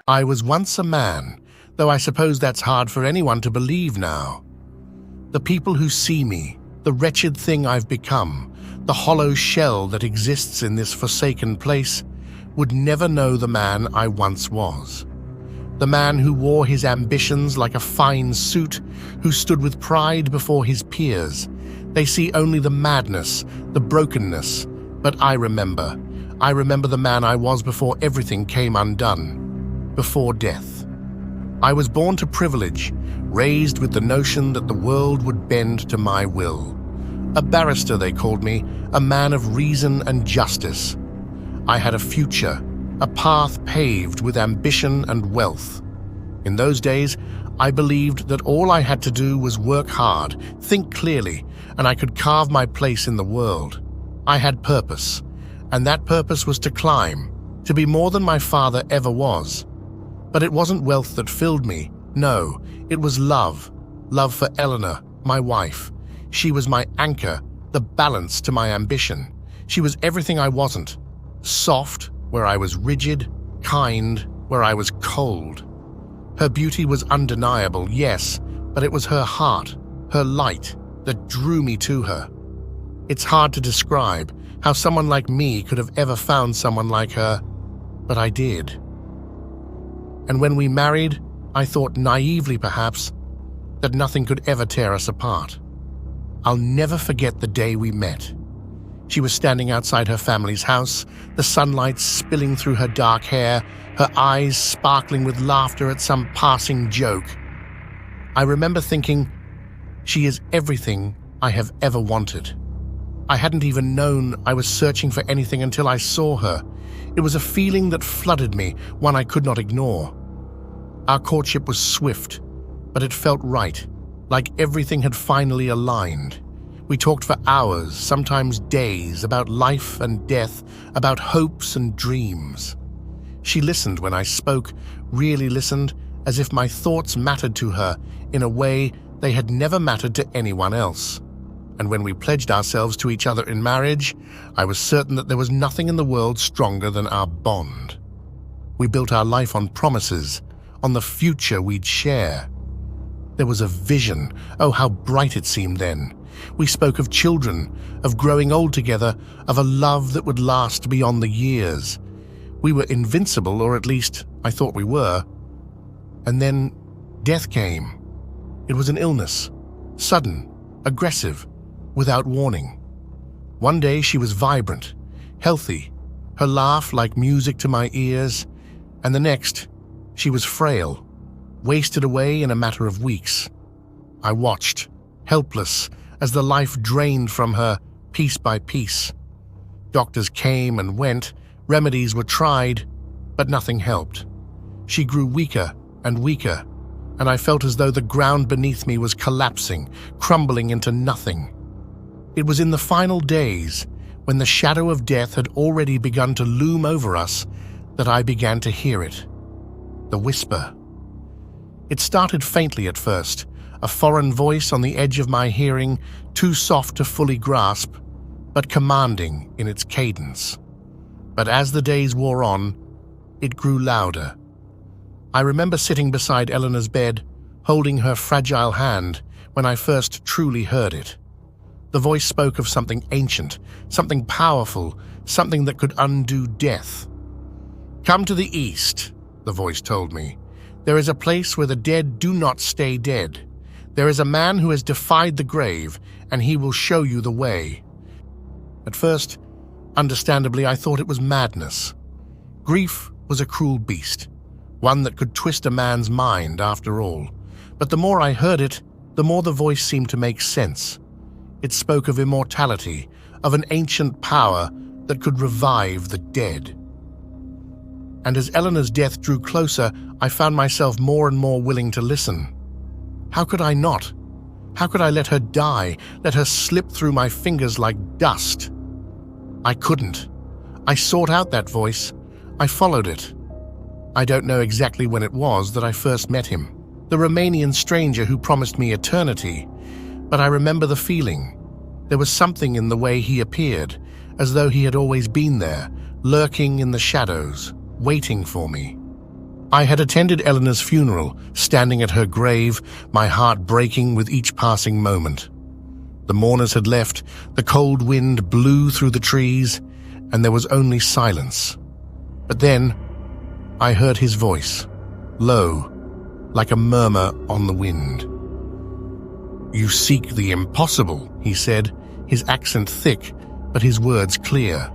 I was once a man, though I suppose that's hard for anyone to believe now. The people who see me, the wretched thing I've become, the hollow shell that exists in this forsaken place, would never know the man I once was. The man who wore his ambitions like a fine suit, who stood with pride before his peers. They see only the madness, the brokenness. But I remember the man I was before everything came undone, before death. I was born to privilege, raised with the notion that the world would bend to my will. A barrister, they called me, a man of reason and justice. I had a future, a path paved with ambition and wealth. In those days, I believed that all I had to do was work hard, think clearly, and I could carve my place in the world. I had purpose, and that purpose was to climb, to be more than my father ever was. But it wasn't wealth that filled me. No, it was love. Love for Eleanor, my wife. She was my anchor, the balance to my ambition. She was everything I wasn't. Soft, where I was rigid, kind, where I was cold. Her beauty was undeniable, yes, but it was her heart, her light, that drew me to her. It's hard to describe how someone like me could have ever found someone like her, but I did. And when we married, I thought naively perhaps that nothing could ever tear us apart. I'll never forget the day we met. She was standing outside her family's house, the sunlight spilling through her dark hair, her eyes sparkling with laughter at some passing joke. I remember thinking, she is everything I have ever wanted. I hadn't even known I was searching for anything until I saw her. It was a feeling that flooded me, one I could not ignore. Our courtship was swift, but it felt right, like everything had finally aligned. We talked for hours, sometimes days, about life and death, about hopes and dreams. She listened when I spoke, really listened, as if my thoughts mattered to her in a way they had never mattered to anyone else. And when we pledged ourselves to each other in marriage, I was certain that there was nothing in the world stronger than our bond. We built our life on promises, on the future we'd share. There was a vision. Oh, how bright it seemed then. We spoke of children, of growing old together, of a love that would last beyond the years. We were invincible, or at least I thought we were. And then death came. It was an illness, sudden, aggressive, without warning. One day she was vibrant, healthy, her laugh like music to my ears, and the next, she was frail, wasted away in a matter of weeks. I watched, helpless, as the life drained from her piece by piece. Doctors came and went, remedies were tried, but nothing helped. She grew weaker and weaker, and I felt as though the ground beneath me was collapsing, crumbling into nothing. It was in the final days, when the shadow of death had already begun to loom over us, that I began to hear it. The whisper. It started faintly at first, a foreign voice on the edge of my hearing, too soft to fully grasp, but commanding in its cadence. But as the days wore on, it grew louder. I remember sitting beside Eleanor's bed, holding her fragile hand when I first truly heard it. The voice spoke of something ancient, something powerful, something that could undo death. "Come to the east," the voice told me. "There is a place where the dead do not stay dead. There is a man who has defied the grave, and he will show you the way." At first, understandably, I thought it was madness. Grief was a cruel beast, one that could twist a man's mind after all. But the more I heard it, the more the voice seemed to make sense. It spoke of immortality, of an ancient power that could revive the dead. And as Eleanor's death drew closer, I found myself more and more willing to listen. How could I not? How could I let her die, let her slip through my fingers like dust? I couldn't. I sought out that voice. I followed it. I don't know exactly when it was that I first met him, the Romanian stranger who promised me eternity, but I remember the feeling. There was something in the way he appeared, as though he had always been there, lurking in the shadows, waiting for me. I had attended Eleanor's funeral, standing at her grave, my heart breaking with each passing moment. The mourners had left, the cold wind blew through the trees, and there was only silence. But then, I heard his voice, low, like a murmur on the wind. "You seek the impossible," he said, his accent thick, but his words clear.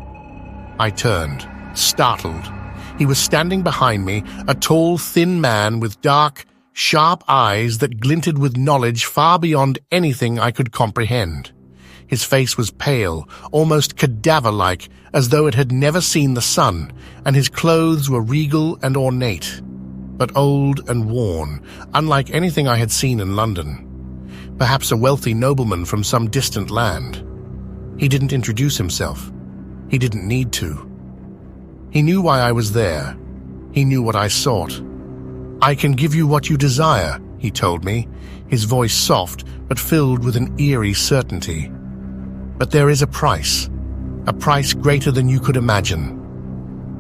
I turned, startled. He was standing behind me, a tall, thin man with dark, sharp eyes that glinted with knowledge far beyond anything I could comprehend. His face was pale, almost cadaver-like, as though it had never seen the sun, and his clothes were regal and ornate, but old and worn, unlike anything I had seen in London. Perhaps a wealthy nobleman from some distant land. He didn't introduce himself. He didn't need to. He knew why I was there. He knew what I sought. "I can give you what you desire," he told me, his voice soft but filled with an eerie certainty. "But there is a price greater than you could imagine."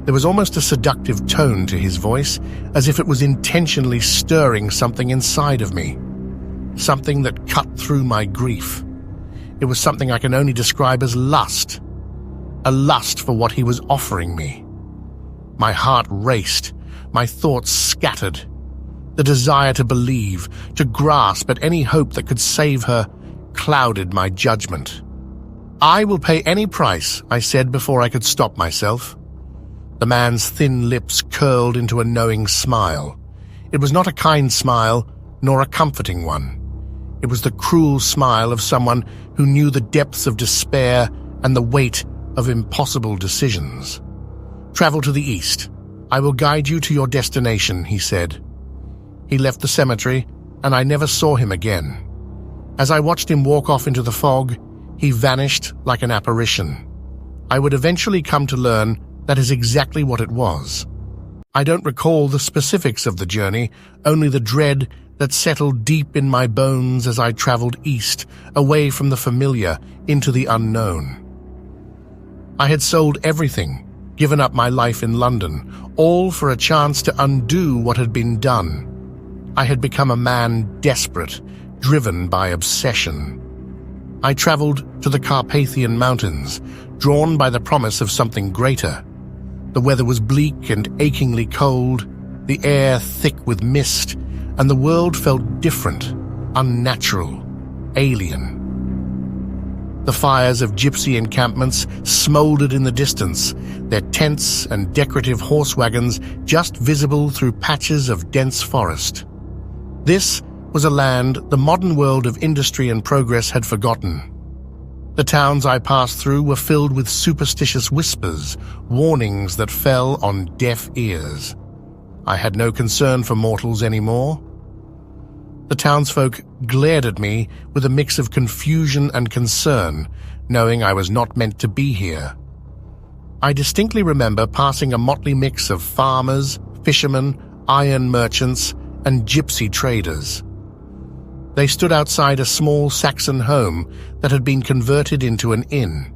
There was almost a seductive tone to his voice, as if it was intentionally stirring something inside of me, something that cut through my grief. It was something I can only describe as lust, a lust for what he was offering me. My heart raced, my thoughts scattered. The desire to believe, to grasp at any hope that could save her, clouded my judgment. "I will pay any price," I said before I could stop myself. The man's thin lips curled into a knowing smile. It was not a kind smile, nor a comforting one. It was the cruel smile of someone who knew the depths of despair and the weight of impossible decisions. "Travel to the east. I will guide you to your destination," he said. He left the cemetery, and I never saw him again. As I watched him walk off into the fog, he vanished like an apparition. I would eventually come to learn that is exactly what it was. I don't recall the specifics of the journey, only the dread that settled deep in my bones as I traveled east, away from the familiar, into the unknown. I had sold everything, given up my life in London, all for a chance to undo what had been done. I had become a man desperate, driven by obsession. I traveled to the Carpathian Mountains, drawn by the promise of something greater. The weather was bleak and achingly cold, the air thick with mist, and the world felt different, unnatural, alien. The fires of gypsy encampments smoldered in the distance, their tents and decorative horse wagons just visible through patches of dense forest. This was a land the modern world of industry and progress had forgotten. The towns I passed through were filled with superstitious whispers, warnings that fell on deaf ears. I had no concern for mortals anymore. The townsfolk glared at me with a mix of confusion and concern, knowing I was not meant to be here. I distinctly remember passing a motley mix of farmers, fishermen, iron merchants, and gypsy traders. They stood outside a small Saxon home that had been converted into an inn.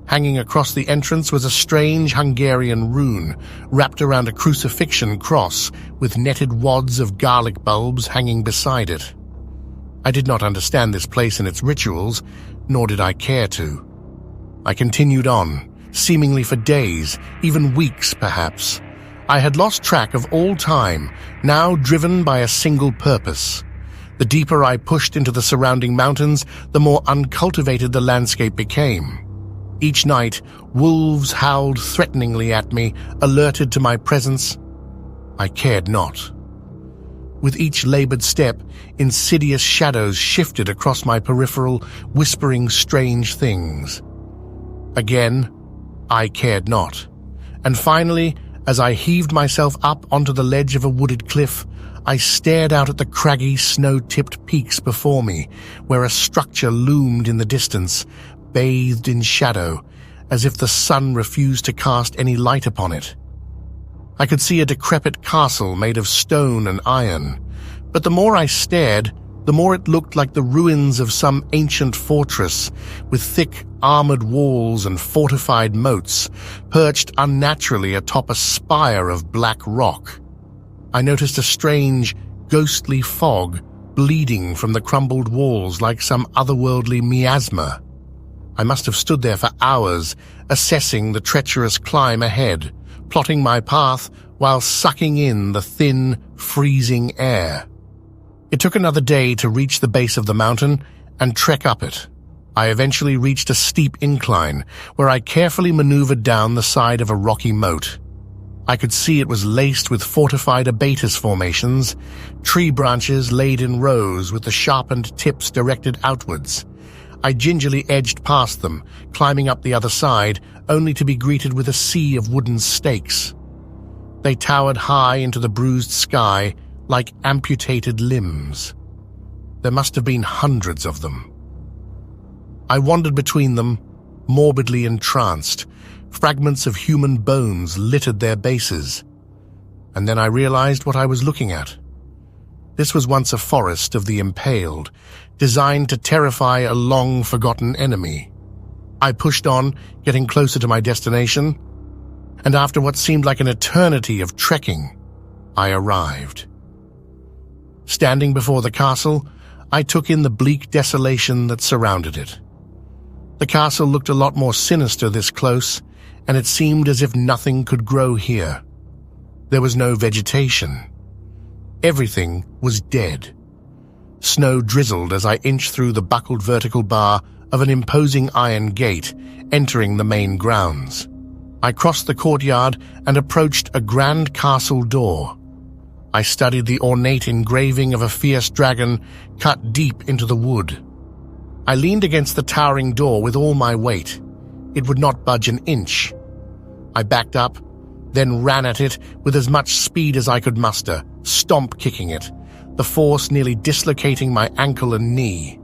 Hanging across the entrance was a strange Hungarian rune wrapped around a crucifixion cross with netted wads of garlic bulbs hanging beside it. I did not understand this place and its rituals, nor did I care to. I continued on, seemingly for days, even weeks perhaps. I had lost track of all time, now driven by a single purpose. The deeper I pushed into the surrounding mountains, the more uncultivated the landscape became. Each night, wolves howled threateningly at me, alerted to my presence. I cared not. With each labored step, insidious shadows shifted across my peripheral, whispering strange things. Again, I cared not. And finally, as I heaved myself up onto the ledge of a wooded cliff, I stared out at the craggy, snow-tipped peaks before me, where a structure loomed in the distance, bathed in shadow, as if the sun refused to cast any light upon it. I could see a decrepit castle made of stone and iron, but the more I stared, the more it looked like the ruins of some ancient fortress, with thick, armored walls and fortified moats, perched unnaturally atop a spire of black rock. I noticed a strange, ghostly fog bleeding from the crumbled walls like some otherworldly miasma. I must have stood there for hours, assessing the treacherous climb ahead, plotting my path while sucking in the thin, freezing air. It took another day to reach the base of the mountain and trek up it. I eventually reached a steep incline where I carefully maneuvered down the side of a rocky moat. I could see it was laced with fortified abatis formations, tree branches laid in rows with the sharpened tips directed outwards. I gingerly edged past them, climbing up the other side, only to be greeted with a sea of wooden stakes. They towered high into the bruised sky like amputated limbs. There must have been hundreds of them. I wandered between them, morbidly entranced. Fragments of human bones littered their bases. And then I realized what I was looking at. This was once a forest of the impaled, designed to terrify a long-forgotten enemy. I pushed on, getting closer to my destination, and after what seemed like an eternity of trekking, I arrived. Standing before the castle, I took in the bleak desolation that surrounded it. The castle looked a lot more sinister this close, and it seemed as if nothing could grow here. There was no vegetation. Everything was dead. Snow drizzled as I inched through the buckled vertical bar of an imposing iron gate, entering the main grounds. I crossed the courtyard and approached a grand castle door. I studied the ornate engraving of a fierce dragon cut deep into the wood. I leaned against the towering door with all my weight. It would not budge an inch. I backed up, then ran at it with as much speed as I could muster, stomp-kicking it, the force nearly dislocating my ankle and knee.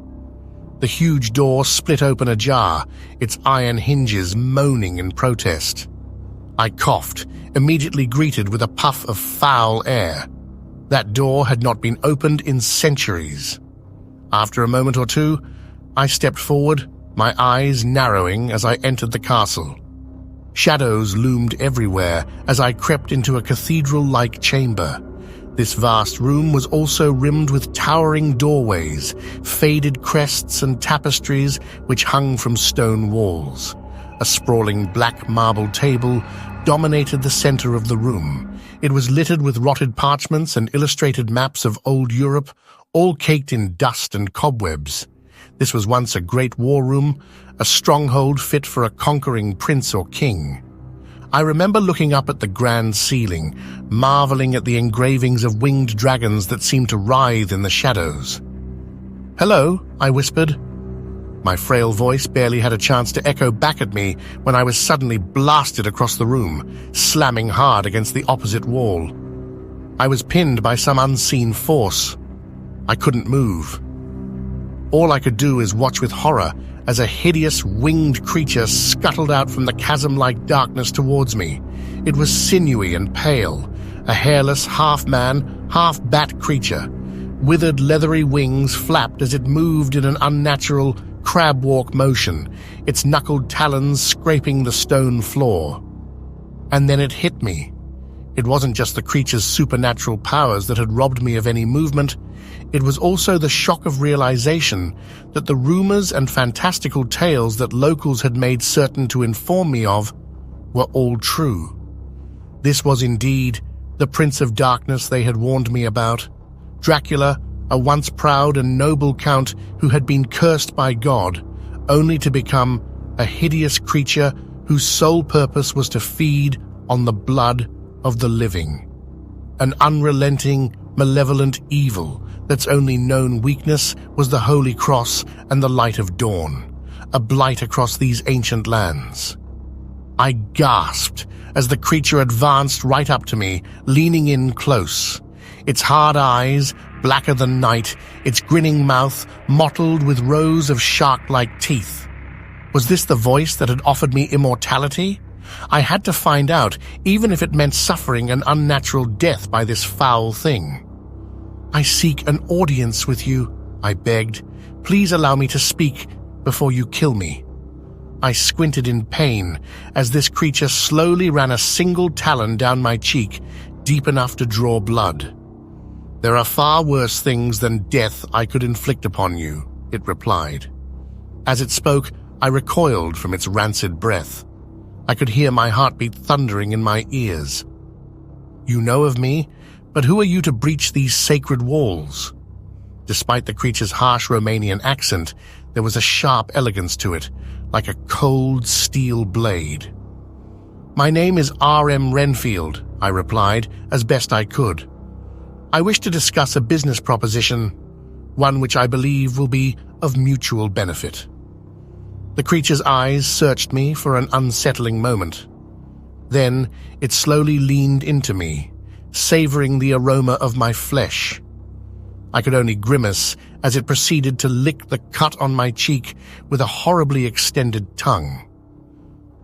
The huge door split open ajar, its iron hinges moaning in protest. I coughed, immediately greeted with a puff of foul air. That door had not been opened in centuries. After a moment or two, I stepped forward, my eyes narrowing as I entered the castle. Shadows loomed everywhere as I crept into a cathedral-like chamber. This vast room was also rimmed with towering doorways, faded crests and tapestries which hung from stone walls. A sprawling black marble table dominated the center of the room. It was littered with rotted parchments and illustrated maps of old Europe, all caked in dust and cobwebs. This was once a great war room, a stronghold fit for a conquering prince or king. I remember looking up at the grand ceiling, marveling at the engravings of winged dragons that seemed to writhe in the shadows. "Hello," I whispered. My frail voice barely had a chance to echo back at me when I was suddenly blasted across the room, slamming hard against the opposite wall. I was pinned by some unseen force. I couldn't move. All I could do is watch with horror as a hideous winged creature scuttled out from the chasm-like darkness towards me. It was sinewy and pale, a hairless half-man, half-bat creature. Withered leathery wings flapped as it moved in an unnatural crab-walk motion, its knuckled talons scraping the stone floor. And then it hit me. It wasn't just the creature's supernatural powers that had robbed me of any movement. It was also the shock of realization that the rumors and fantastical tales that locals had made certain to inform me of were all true. This was indeed the Prince of Darkness they had warned me about. Dracula, a once proud and noble count who had been cursed by God, only to become a hideous creature whose sole purpose was to feed on the blood of the living. An unrelenting, malevolent evil that's only known weakness was the Holy Cross and the light of dawn, a blight across these ancient lands. I gasped as the creature advanced right up to me, leaning in close. Its hard eyes, blacker than night, its grinning mouth mottled with rows of shark-like teeth. Was this the voice that had offered me immortality? I had to find out, even if it meant suffering an unnatural death by this foul thing. "I seek an audience with you," I begged. "Please allow me to speak before you kill me." I squinted in pain as this creature slowly ran a single talon down my cheek, deep enough to draw blood. "There are far worse things than death I could inflict upon you," it replied. As it spoke, I recoiled from its rancid breath. I could hear my heartbeat thundering in my ears. "You know of me, but who are you to breach these sacred walls?" Despite the creature's harsh Romanian accent, there was a sharp elegance to it, like a cold steel blade. "My name is R.M. Renfield," I replied, as best I could. "I wish to discuss a business proposition, one which I believe will be of mutual benefit." The creature's eyes searched me for an unsettling moment. Then it slowly leaned into me, savoring the aroma of my flesh. I could only grimace as it proceeded to lick the cut on my cheek with a horribly extended tongue.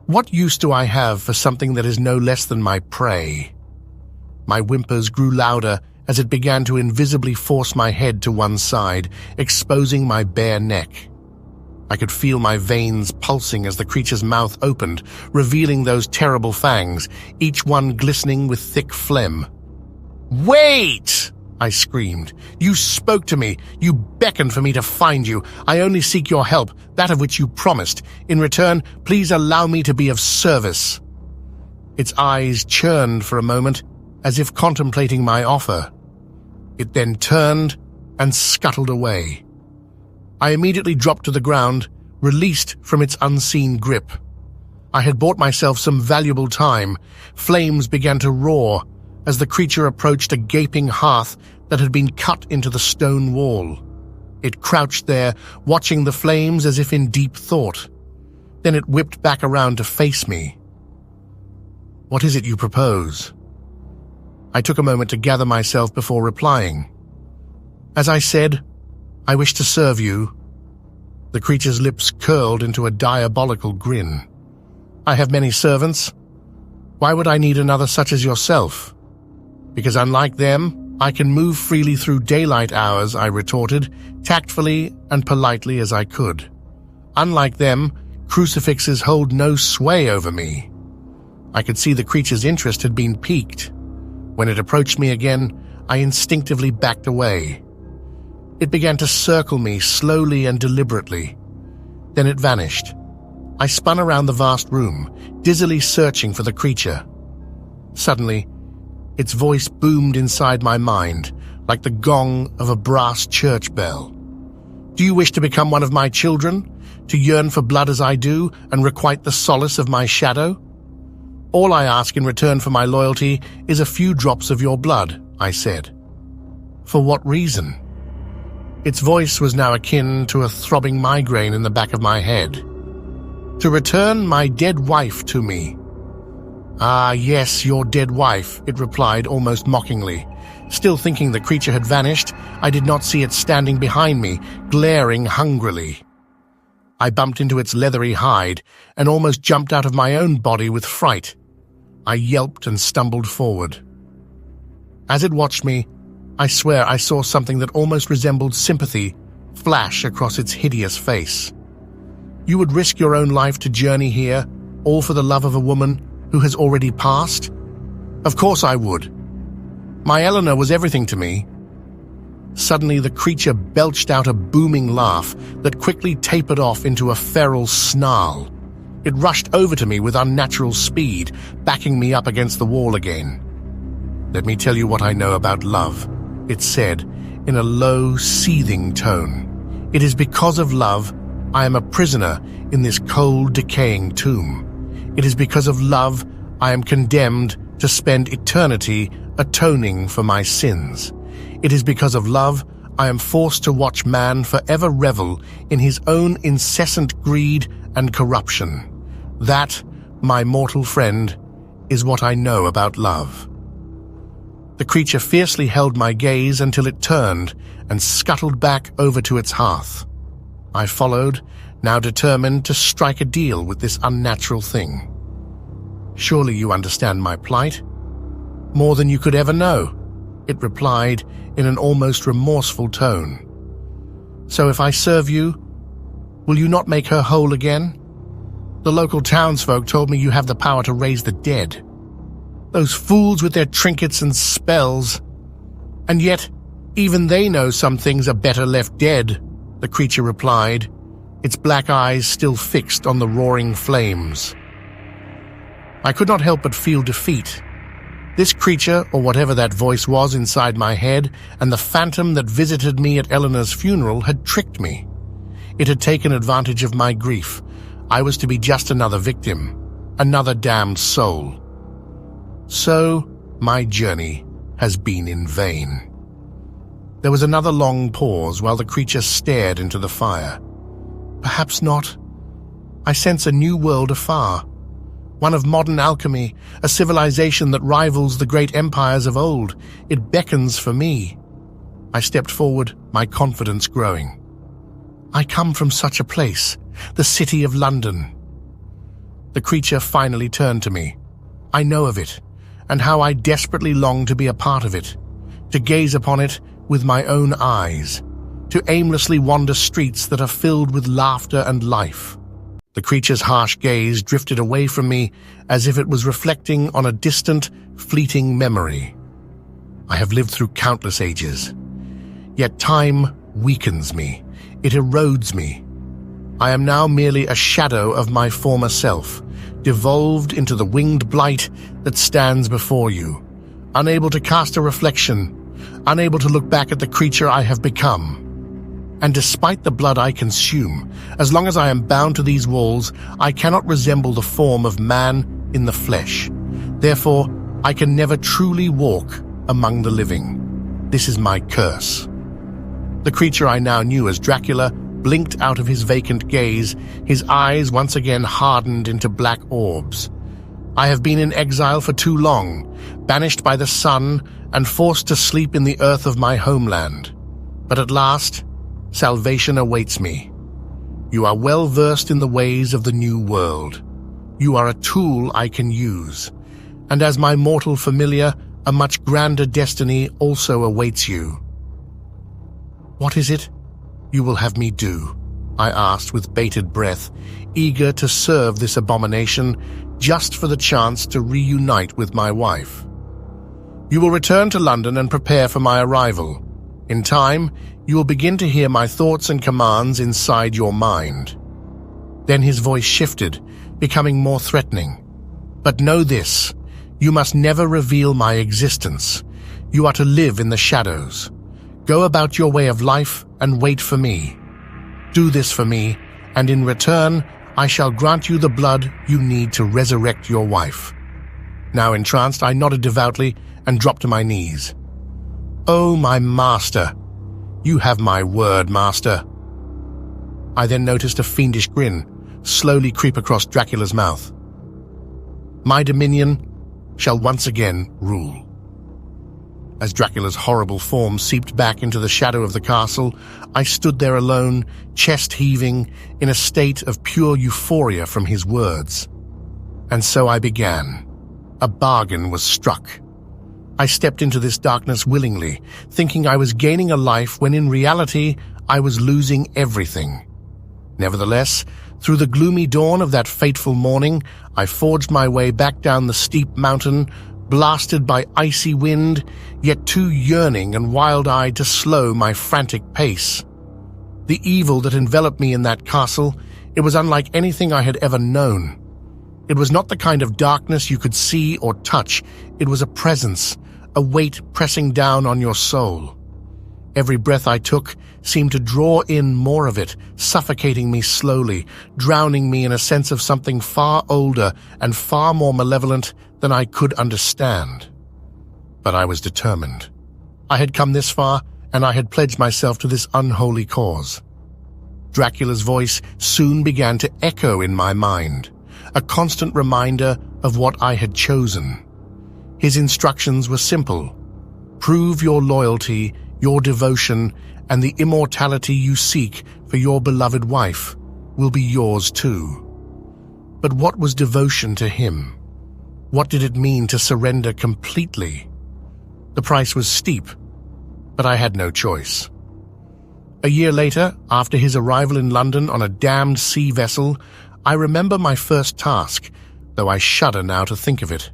What use do I have for something that is no less than my prey? My whimpers grew louder as it began to invisibly force my head to one side, exposing my bare neck. I could feel my veins pulsing as the creature's mouth opened, revealing those terrible fangs, each one glistening with thick phlegm. "Wait!" I screamed. "You spoke to me. You beckoned for me to find you. I only seek your help, that of which you promised. In return, please allow me to be of service." Its eyes churned for a moment, as if contemplating my offer. It then turned and scuttled away. I immediately dropped to the ground, released from its unseen grip. I had bought myself some valuable time. Flames began to roar as the creature approached a gaping hearth that had been cut into the stone wall. It crouched there, watching the flames as if in deep thought. Then it whipped back around to face me. "What is it you propose?" I took a moment to gather myself before replying. "As I said, I wish to serve you." The creature's lips curled into a diabolical grin. "I have many servants. Why would I need another such as yourself?" "Because unlike them, I can move freely through daylight hours," I retorted, tactfully and politely as I could. "Unlike them, crucifixes hold no sway over me." I could see the creature's interest had been piqued. When it approached me again, I instinctively backed away. It began to circle me slowly and deliberately. Then it vanished. I spun around the vast room, dizzily searching for the creature. Suddenly, its voice boomed inside my mind, like the gong of a brass church bell. "Do you wish to become one of my children? To yearn for blood as I do, and requite the solace of my shadow? All I ask in return for my loyalty is a few drops of your blood," I said. "For what reason?" Its voice was now akin to a throbbing migraine in the back of my head. "To return my dead wife to me." "Ah, yes, your dead wife," it replied almost mockingly. Still thinking the creature had vanished, I did not see it standing behind me, glaring hungrily. I bumped into its leathery hide and almost jumped out of my own body with fright. I yelped and stumbled forward. As it watched me, I swear I saw something that almost resembled sympathy flash across its hideous face. "You would risk your own life to journey here, all for the love of a woman who has already passed?" "Of course I would. My Eleanor was everything to me." Suddenly the creature belched out a booming laugh that quickly tapered off into a feral snarl. It rushed over to me with unnatural speed, backing me up against the wall again. "Let me tell you what I know about love," it said in a low, seething tone. "It is because of love I am a prisoner in this cold, decaying tomb. It is because of love I am condemned to spend eternity atoning for my sins. It is because of love I am forced to watch man forever revel in his own incessant greed and corruption. That, my mortal friend, is what I know about love." The creature fiercely held my gaze until it turned and scuttled back over to its hearth. I followed, now determined to strike a deal with this unnatural thing. "Surely you understand my plight?" "More than you could ever know," it replied in an almost remorseful tone. "So if I serve you, will you not make her whole again? The local townsfolk told me you have the power to raise the dead." Those fools with their trinkets and spells. And yet, even they know some things are better left dead, the creature replied, its black eyes still fixed on the roaring flames. I could not help but feel defeat. This creature, or whatever that voice was inside my head, and the phantom that visited me at Eleanor's funeral had tricked me. It had taken advantage of my grief. I was to be just another victim, another damned soul. So, my journey has been in vain. There was another long pause while the creature stared into the fire. Perhaps not. I sense a new world afar. One of modern alchemy, a civilization that rivals the great empires of old. It beckons for me. I stepped forward, my confidence growing. I come from such a place, the city of London. The creature finally turned to me. I know of it, and how I desperately long to be a part of it, to gaze upon it with my own eyes, to aimlessly wander streets that are filled with laughter and life. The creature's harsh gaze drifted away from me as if it was reflecting on a distant, fleeting memory. I have lived through countless ages, yet time weakens me. It erodes me. I am now merely a shadow of my former self, devolved into the winged blight that stands before you, unable to cast a reflection, unable to look back at the creature I have become. And despite the blood I consume, as long as I am bound to these walls, I cannot resemble the form of man in the flesh. Therefore, I can never truly walk among the living. This is my curse. The creature I now knew as Dracula blinked out of his vacant gaze, his eyes once again hardened into black orbs. I have been in exile for too long, banished by the sun and forced to sleep in the earth of my homeland. But at last, salvation awaits me. You are well versed in the ways of the new world. You are a tool I can use. And as my mortal familiar, a much grander destiny also awaits you. What is it you will have me do? I asked with bated breath, eager to serve this abomination just for the chance to reunite with my wife. You will return to London and prepare for my arrival. In time, you will begin to hear my thoughts and commands inside your mind. Then his voice shifted, becoming more threatening. But know this, you must never reveal my existence. You are to live in the shadows. Go about your way of life and wait for me. Do this for me, and in return, I shall grant you the blood you need to resurrect your wife. Now entranced, I nodded devoutly and dropped to my knees. Oh, my master! You have my word, master. I then noticed a fiendish grin slowly creep across Dracula's mouth. My dominion shall once again rule. As Dracula's horrible form seeped back into the shadow of the castle, I stood there alone, chest heaving, in a state of pure euphoria from his words. And so I began. A bargain was struck. I stepped into this darkness willingly, thinking I was gaining a life when in reality I was losing everything. Nevertheless, through the gloomy dawn of that fateful morning, I forged my way back down the steep mountain, blasted by icy wind, yet too yearning and wild-eyed to slow my frantic pace. The evil that enveloped me in that castle, it was unlike anything I had ever known. It was not the kind of darkness you could see or touch. It was a presence, a weight pressing down on your soul. Every breath I took seemed to draw in more of it, suffocating me slowly, drowning me in a sense of something far older and far more malevolent than I could understand. But I was determined. I had come this far, and I had pledged myself to this unholy cause. Dracula's voice soon began to echo in my mind, a constant reminder of what I had chosen. His instructions were simple. Prove your loyalty, your devotion, and the immortality you seek for your beloved wife will be yours too. But what was devotion to him? What did it mean to surrender completely? The price was steep, but I had no choice. A year later, after his arrival in London on a damned sea vessel, I remember my first task, though I shudder now to think of it.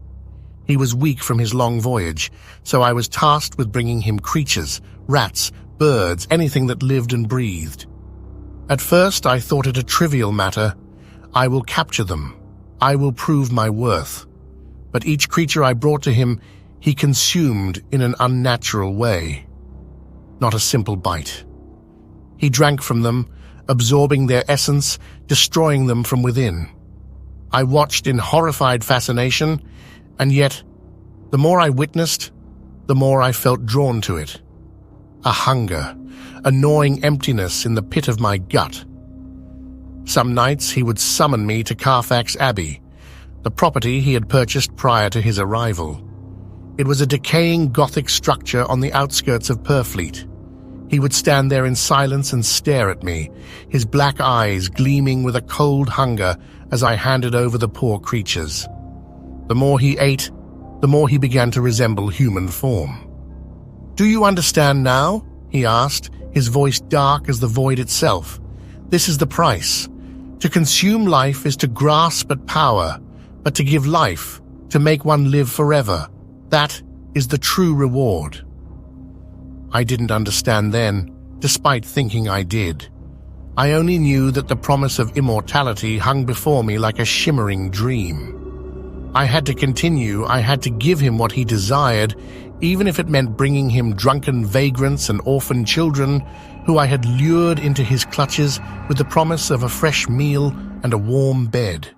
He was weak from his long voyage, so I was tasked with bringing him creatures, rats, birds, anything that lived and breathed. At first, I thought it a trivial matter. I will capture them. I will prove my worth. But each creature I brought to him, he consumed in an unnatural way. Not a simple bite. He drank from them, absorbing their essence, destroying them from within. I watched in horrified fascination, and yet, the more I witnessed, the more I felt drawn to it. A hunger, a gnawing emptiness in the pit of my gut. Some nights he would summon me to Carfax Abbey, the property he had purchased prior to his arrival. It was a decaying Gothic structure on the outskirts of Purfleet. He would stand there in silence and stare at me, his black eyes gleaming with a cold hunger as I handed over the poor creatures. The more he ate, the more he began to resemble human form. "Do you understand now?" he asked, his voice dark as the void itself. "This is the price. To consume life is to grasp at power, but to give life, to make one live forever, that is the true reward." I didn't understand then, despite thinking I did. I only knew that the promise of immortality hung before me like a shimmering dream. I had to continue, I had to give him what he desired, even if it meant bringing him drunken vagrants and orphan children who I had lured into his clutches with the promise of a fresh meal and a warm bed.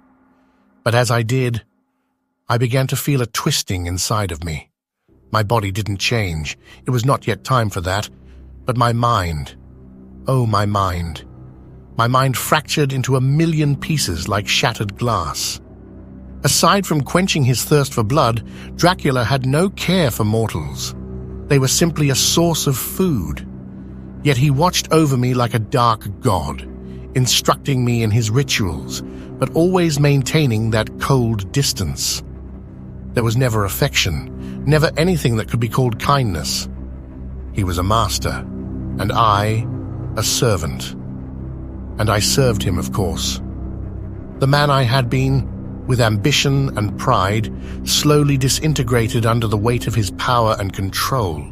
But as I did, I began to feel a twisting inside of me. My body didn't change. It was not yet time for that. But my mind, oh, my mind. My mind fractured into a million pieces like shattered glass. Aside from quenching his thirst for blood, Dracula had no care for mortals. They were simply a source of food. Yet he watched over me like a dark god, instructing me in his rituals, but always maintaining that cold distance. There was never affection, never anything that could be called kindness. He was a master, and I, a servant. And I served him, of course. The man I had been, with ambition and pride, slowly disintegrated under the weight of his power and control.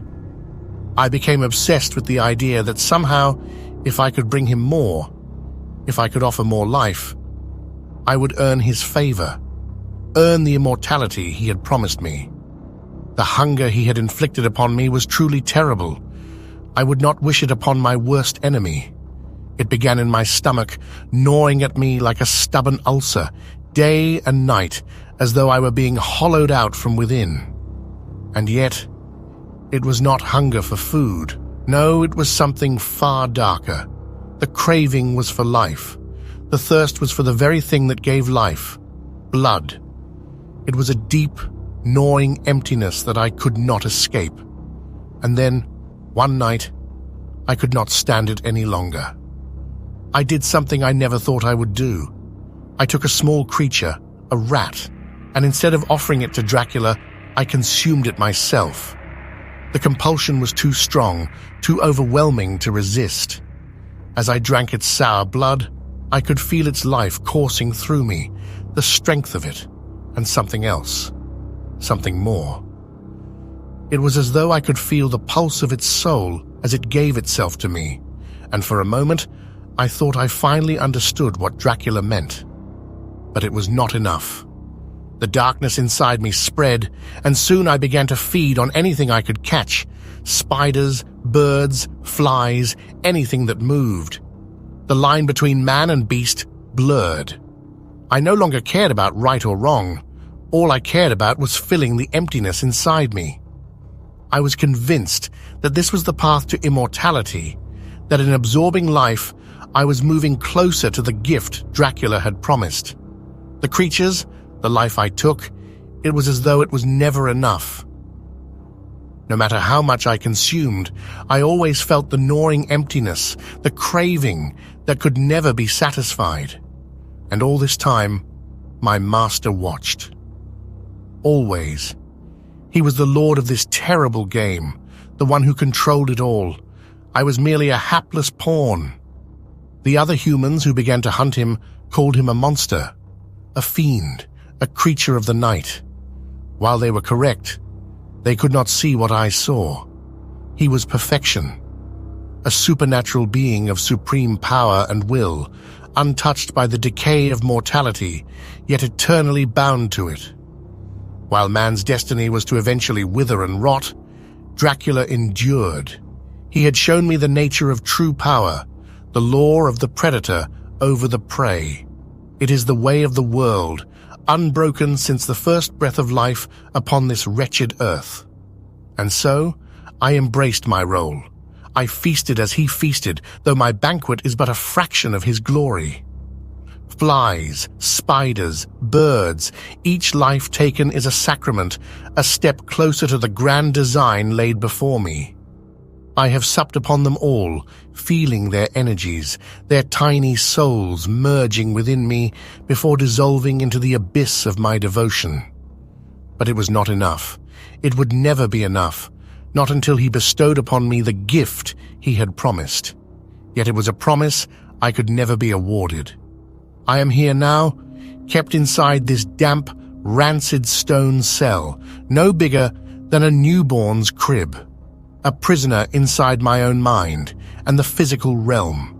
I became obsessed with the idea that somehow, if I could bring him more, if I could offer more life, I would earn his favor, earn the immortality he had promised me. The hunger he had inflicted upon me was truly terrible. I would not wish it upon my worst enemy. It began in my stomach, gnawing at me like a stubborn ulcer, day and night, as though I were being hollowed out from within. And yet, it was not hunger for food. No, it was something far darker. The craving was for life. The thirst was for the very thing that gave life, blood. It was a deep, gnawing emptiness that I could not escape. And then, one night, I could not stand it any longer. I did something I never thought I would do. I took a small creature, a rat, and instead of offering it to Dracula, I consumed it myself. The compulsion was too strong, too overwhelming to resist. As I drank its sour blood, I could feel its life coursing through me, the strength of it, and something else, something more. It was as though I could feel the pulse of its soul as it gave itself to me, and for a moment, I thought I finally understood what Dracula meant. But it was not enough. The darkness inside me spread, and soon I began to feed on anything I could catch. Spiders, birds, flies, anything that moved. The line between man and beast blurred. I no longer cared about right or wrong. All I cared about was filling the emptiness inside me. I was convinced that this was the path to immortality, that in absorbing life, I was moving closer to the gift Dracula had promised. The creatures, the life I took, it was as though it was never enough. No matter how much I consumed, I always felt the gnawing emptiness, the craving that could never be satisfied. And all this time, my master watched. Always. He was the lord of this terrible game, the one who controlled it all. I was merely a hapless pawn. The other humans who began to hunt him called him a monster, a fiend, a creature of the night. While they were correct, they could not see what I saw. He was perfection, a supernatural being of supreme power and will, untouched by the decay of mortality, yet eternally bound to it. While man's destiny was to eventually wither and rot, Dracula endured. He had shown me the nature of true power, the law of the predator over the prey. It is the way of the world, unbroken since the first breath of life upon this wretched earth. And so, I embraced my role. I feasted as he feasted, though my banquet is but a fraction of his glory. Flies, spiders, birds, each life taken is a sacrament, a step closer to the grand design laid before me. I have supped upon them all, feeling their energies, their tiny souls merging within me before dissolving into the abyss of my devotion. But it was not enough. It would never be enough, not until he bestowed upon me the gift he had promised. Yet it was a promise I could never be awarded. I am here now, kept inside this damp, rancid stone cell, no bigger than a newborn's crib, a prisoner inside my own mind and the physical realm.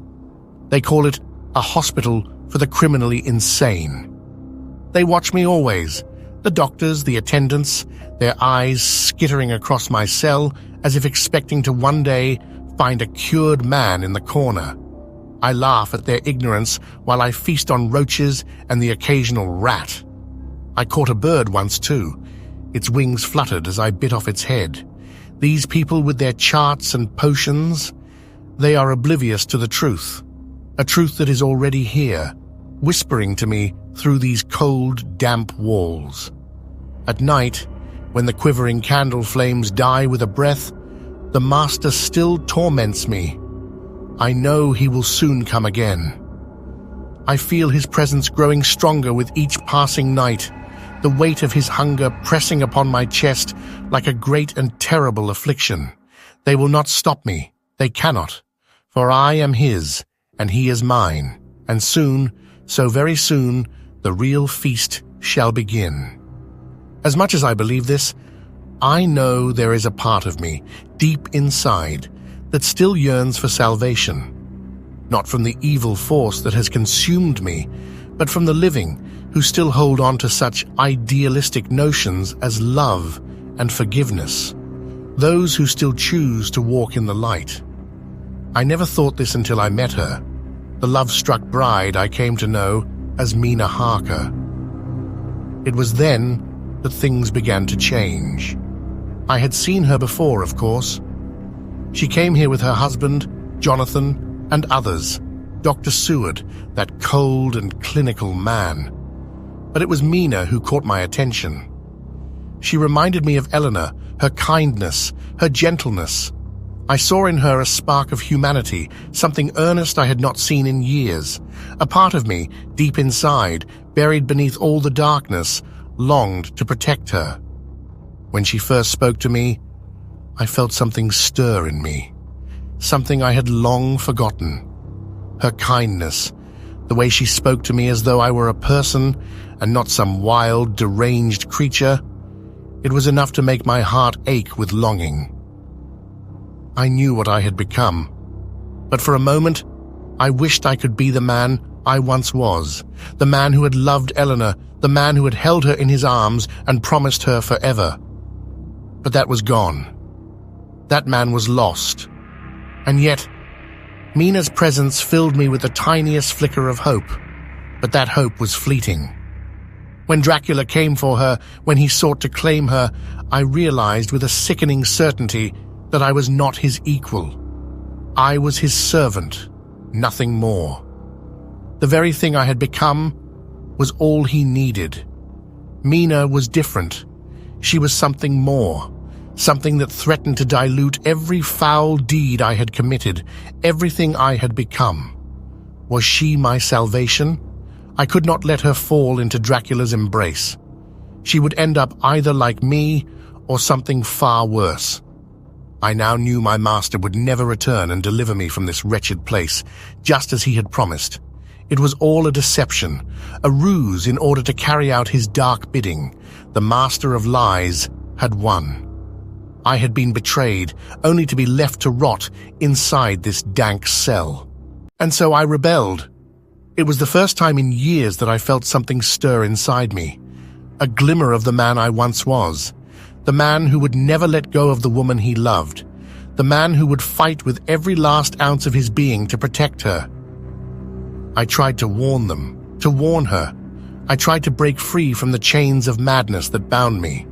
They call it a hospital for the criminally insane. They watch me always, the doctors, the attendants, their eyes skittering across my cell as if expecting to one day find a cured man in the corner. I laugh at their ignorance while I feast on roaches and the occasional rat. I caught a bird once too. Its wings fluttered as I bit off its head. These people with their charts and potions, they are oblivious to the truth, a truth that is already here, whispering to me through these cold, damp walls. At night, when the quivering candle flames die with a breath, the master still torments me. I know he will soon come again. I feel his presence growing stronger with each passing night, the weight of his hunger pressing upon my chest like a great and terrible affliction. They will not stop me. They cannot. For I am his, and he is mine. And soon, so very soon, the real feast shall begin. As much as I believe this, I know there is a part of me, deep inside, that still yearns for salvation. Not from the evil force that has consumed me, but from the living who still hold on to such idealistic notions as love and forgiveness. Those who still choose to walk in the light. I never thought this until I met her, the love-struck bride I came to know as Mina Harker. It was then that things began to change. I had seen her before, of course. She came here with her husband, Jonathan, and others, Dr. Seward, that cold and clinical man. But it was Mina who caught my attention. She reminded me of Eleanor, her kindness, her gentleness. I saw in her a spark of humanity, something earnest I had not seen in years. A part of me, deep inside, buried beneath all the darkness, longed to protect her. When she first spoke to me, I felt something stir in me, something I had long forgotten. Her kindness, the way she spoke to me as though I were a person and not some wild, deranged creature, it was enough to make my heart ache with longing. I knew what I had become, but for a moment, I wished I could be the man I once was, the man who had loved Eleanor, the man who had held her in his arms and promised her forever. But that was gone. That man was lost. And yet, Mina's presence filled me with the tiniest flicker of hope, but that hope was fleeting. When Dracula came for her, when he sought to claim her, I realized with a sickening certainty that I was not his equal. I was his servant, nothing more. The very thing I had become was all he needed. Mina was different. She was something more, something that threatened to dilute every foul deed I had committed, everything I had become. Was she my salvation? I could not let her fall into Dracula's embrace. She would end up either like me or something far worse. I now knew my master would never return and deliver me from this wretched place, just as he had promised. It was all a deception, a ruse in order to carry out his dark bidding. The master of lies had won. I had been betrayed, only to be left to rot inside this dank cell. And so I rebelled. It was the first time in years that I felt something stir inside me, a glimmer of the man I once was, the man who would never let go of the woman he loved, the man who would fight with every last ounce of his being to protect her. I tried to warn them, to warn her. I tried to break free from the chains of madness that bound me.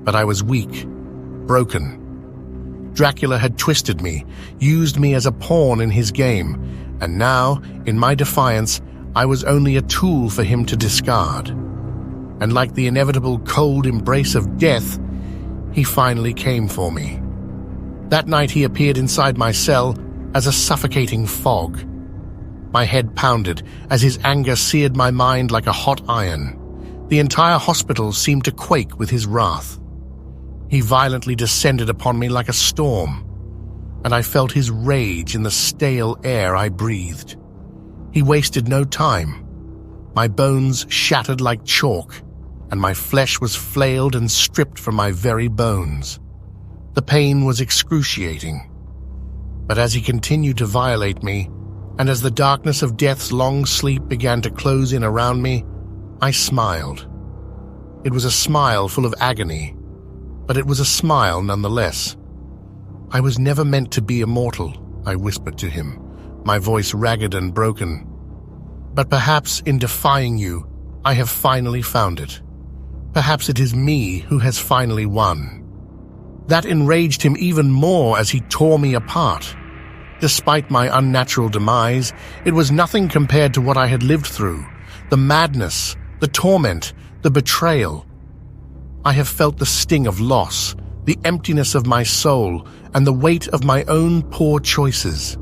But I was weak, broken. Dracula had twisted me, used me as a pawn in his game, and now, in my defiance, I was only a tool for him to discard. And like the inevitable cold embrace of death, he finally came for me. That night he appeared inside my cell as a suffocating fog. My head pounded as his anger seared my mind like a hot iron. The entire hospital seemed to quake with his wrath. He violently descended upon me like a storm, and I felt his rage in the stale air I breathed. He wasted no time. My bones shattered like chalk, and my flesh was flailed and stripped from my very bones. The pain was excruciating. But as he continued to violate me, and as the darkness of death's long sleep began to close in around me, I smiled. It was a smile full of agony, but it was a smile nonetheless. I was never meant to be immortal, I whispered to him, my voice ragged and broken. But perhaps in defying you, I have finally found it. Perhaps it is me who has finally won. That enraged him even more as he tore me apart. Despite my unnatural demise, it was nothing compared to what I had lived through, the madness, the torment, the betrayal. I have felt the sting of loss, the emptiness of my soul, and the weight of my own poor choices.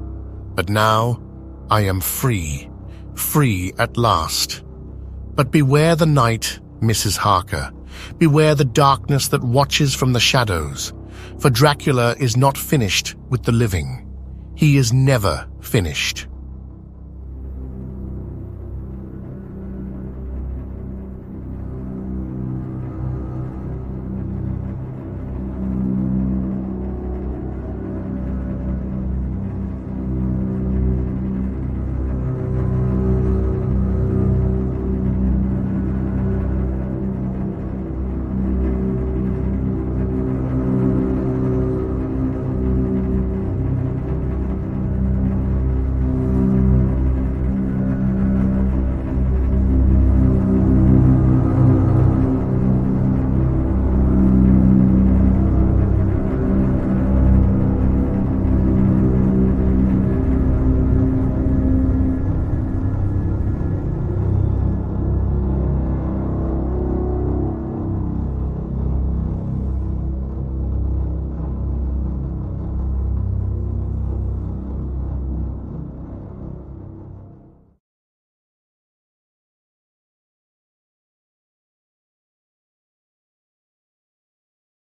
But now I am free, free at last. But beware the night, Mrs. Harker. Beware the darkness that watches from the shadows, for Dracula is not finished with the living. He is never finished.